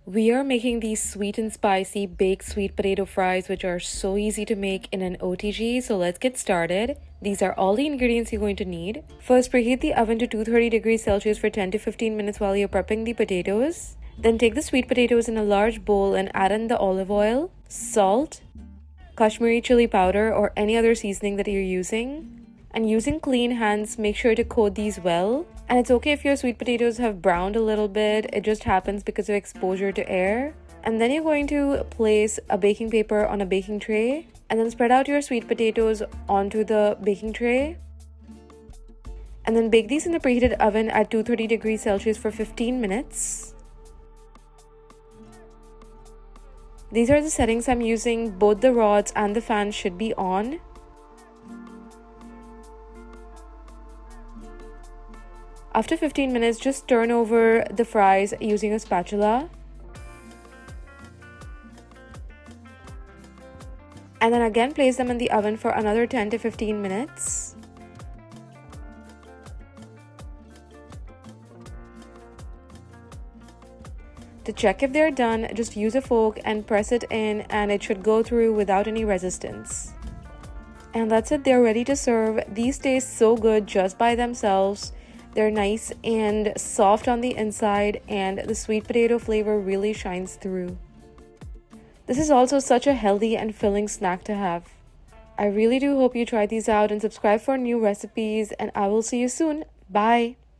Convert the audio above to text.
We are making these sweet and spicy baked sweet potato fries, which are so easy to make in an OTG. So let's get started. These are all the ingredients you're going to need. First, preheat the oven to 230 degrees Celsius for 10 to 15 minutes while you're prepping the potatoes. Then take the sweet potatoes in a large bowl and add in the olive oil, salt, kashmiri chili powder, or any other seasoning that you're using. And using clean hands, make sure to coat these well. And it's okay if your sweet potatoes have browned a little bit. It just happens because of exposure to air. And then you're going to place a baking paper on a baking tray and then spread out your sweet potatoes onto the baking tray. And then bake these in the preheated oven at 230 degrees Celsius for 15 minutes. These are the settings I'm using. Both the rods and the fan should be on. After 15 minutes, just turn over the fries using a spatula. And then again place them in the oven for another 10 to 15 minutes. To check if they're done, just use a fork and press it in and it should go through without any resistance. And that's it, they're ready to serve. These taste so good just by themselves. They're nice and soft on the inside and the sweet potato flavor really shines through. This is also such a healthy and filling snack to have. I really do hope you try these out and subscribe for new recipes, and I will see you soon. Bye!